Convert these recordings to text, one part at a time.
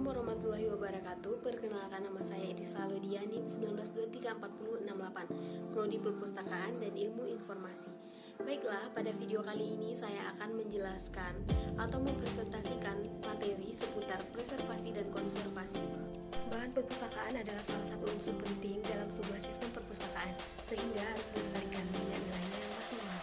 Assalamualaikum warahmatullahi wabarakatuh. Perkenalkan, nama saya Edisa Lodia, NIM 19234068, Prodi Perpustakaan dan Ilmu Informasi. Baiklah, pada video kali ini saya akan menjelaskan atau mempresentasikan materi seputar preservasi dan konservasi. Bahan perpustakaan adalah salah satu unsur penting dalam sebuah sistem perpustakaan, sehingga harus dilestarikan dengan nilainya yang maksimal.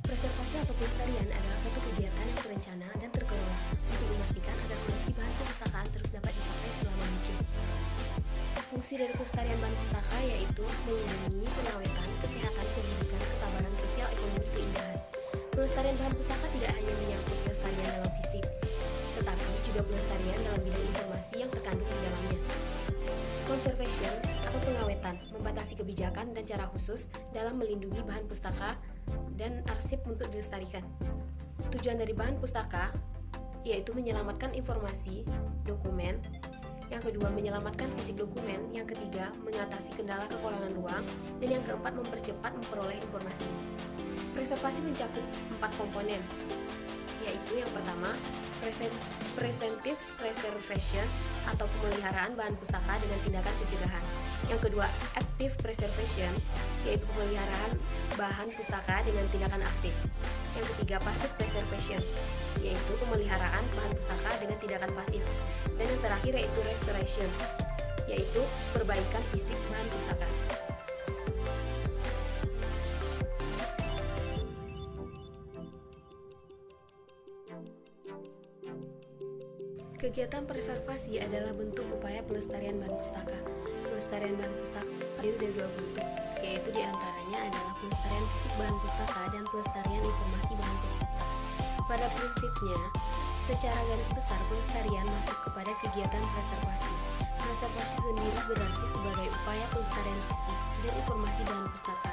Preservasi atau pelestarian adalah suatu kegiatan yang terencana dan terkelola untuk memastikan agar koleksi bahan perpustakaan terus dapat dipakai selama mungkin. Fungsi dari pelestarian bahan pustaka yaitu melindungi pengawetan, kesehatan, pendidikan, ketabahan sosial, ekonomi, keindahan. Pelestarian bahan pustaka tidak hanya menyangkut pelestarian dalam fisik, tetapi juga pelestarian dalam bidang informasi yang terkandung di dalamnya. Conservation atau pengawetan membatasi kebijakan dan cara khusus dalam melindungi bahan pustaka dan arsip untuk dilestarikan. Tujuan dari bahan pustaka yaitu menyelamatkan informasi, dokumen. Yang kedua, menyelamatkan fisik dokumen. Yang ketiga, mengatasi kendala kekurangan ruang. Dan yang keempat, mempercepat memperoleh informasi. Preservasi mencakup 4 komponen, yaitu yang pertama, preventive preservation atau pemeliharaan bahan pustaka dengan tindakan pencegahan. Yang kedua, active preservation, yaitu pemeliharaan bahan pustaka dengan tindakan aktif. Yang ketiga, passive preservation, yaitu pemeliharaan bahan pustaka dengan tindakan pasif. Dan yang terakhir yaitu restoration, yaitu perbaikan fisik bahan pustaka. Kegiatan preservasi adalah bentuk upaya pelestarian bahan pustaka. Pelestarian bahan pustaka terdiri dari 2 bentuk, yaitu diantaranya adalah pelestarian fisik bahan pustaka dan pelestarian informasi bahan pustaka. Pada prinsipnya, secara garis besar pelestarian masuk kepada kegiatan preservasi. Preservasi sendiri berarti sebagai upaya pelestarian fisik dan informasi bahan pustaka,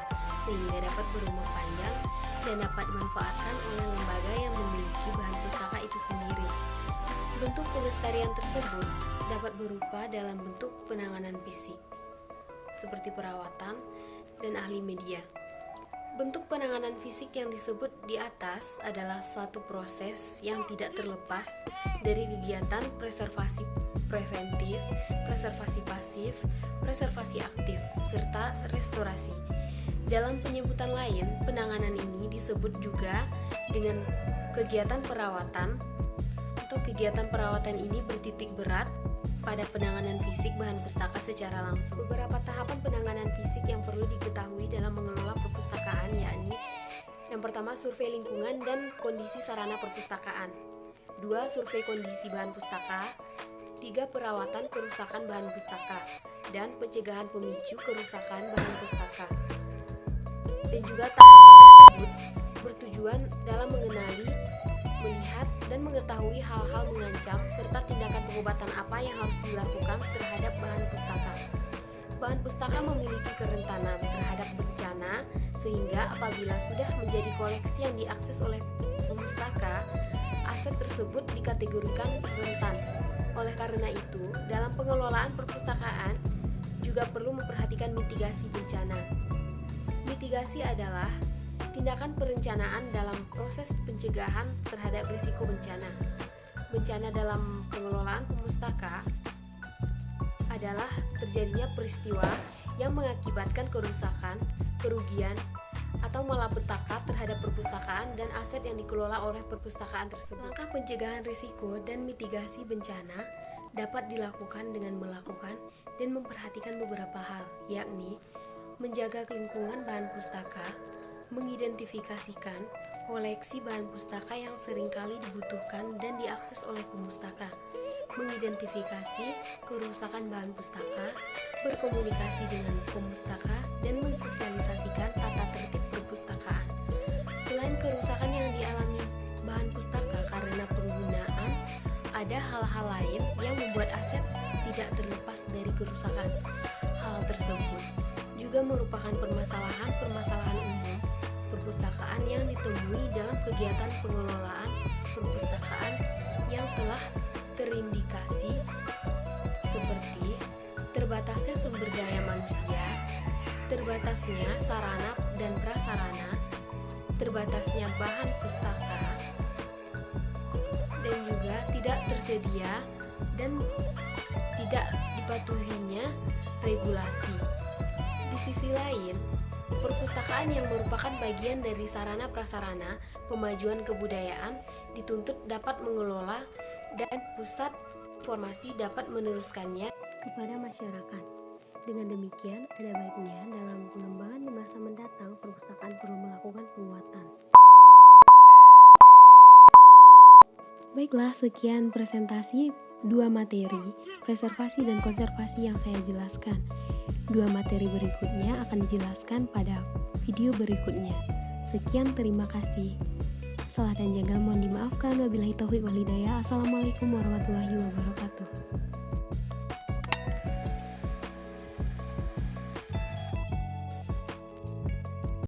sehingga dapat berumur panjang dan dapat dimanfaatkan oleh lembaga yang memiliki bahan pustaka itu sendiri. Bentuk pelestarian tersebut dapat berupa dalam bentuk penanganan fisik, seperti perawatan dan ahli media. Bentuk penanganan fisik yang disebut di atas adalah suatu proses yang tidak terlepas dari kegiatan preservasi preventif, preservasi pasif, preservasi aktif, serta restorasi. Dalam penyebutan lain, penanganan ini disebut juga dengan kegiatan perawatan, atau kegiatan perawatan ini bertitik berat pada penanganan fisik bahan pustaka secara langsung. Beberapa tahapan penanganan fisik yang perlu diketahui dalam mengelola perpustakaan yakni: yang pertama, survei lingkungan dan kondisi sarana perpustakaan. 2. Survei kondisi bahan pustaka. 3. Perawatan kerusakan bahan pustaka dan pencegahan pemicu kerusakan bahan pustaka. Dan juga tahapan tersebut bertujuan dalam mengenali, melihat, dan mengetahui hal-hal mengancam serta tindakan pengobatan apa yang harus dilakukan terhadap bahan pustaka. Bahan pustaka memiliki kerentanan terhadap bencana, sehingga apabila sudah menjadi koleksi yang diakses oleh pemustaka, aset tersebut dikategorikan rentan. Oleh karena itu, dalam pengelolaan perpustakaan juga perlu memperhatikan mitigasi bencana. Mitigasi adalah tindakan perencanaan dalam proses pencegahan terhadap risiko bencana. Bencana dalam pengelolaan pemustaka adalah terjadinya peristiwa yang mengakibatkan kerusakan, kerugian, atau malapetaka terhadap perpustakaan dan aset yang dikelola oleh perpustakaan tersebut. Langkah pencegahan risiko dan mitigasi bencana dapat dilakukan dengan melakukan dan memperhatikan beberapa hal, yakni menjaga lingkungan bahan pustaka, mengidentifikasikan koleksi bahan pustaka yang seringkali dibutuhkan dan diakses oleh pemustaka, mengidentifikasi kerusakan bahan pustaka, berkomunikasi dengan pemustaka, dan mensosialisasikan tata tertib perpustakaan. Selain kerusakan yang dialami bahan pustaka karena penggunaan, ada hal-hal lain yang membuat aset tidak terlepas dari kerusakan. Hal tersebut juga merupakan permasalahan umum perpustakaan yang ditemui dalam kegiatan pengelolaan perpustakaan yang telah terindikasi, seperti terbatasnya sumber daya manusia, terbatasnya sarana dan prasarana, terbatasnya bahan pustaka, dan juga tidak tersedia dan tidak dipatuhinya regulasi. Di sisi lain, perpustakaan yang merupakan bagian dari sarana prasarana pemajuan kebudayaan dituntut dapat mengelola dan pusat informasi dapat meneruskannya kepada masyarakat. Dengan demikian, ada baiknya dalam pengembangan di masa mendatang, perpustakaan perlu melakukan penguatan. Baiklah, sekian presentasi 2 materi, preservasi dan konservasi yang saya jelaskan. 2 materi berikutnya akan dijelaskan pada video berikutnya. Sekian, terima kasih. Salah dan janggal mohon dimaafkan. Wabillahi taufiq wal hidayah. Assalamualaikum warahmatullahi wabarakatuh.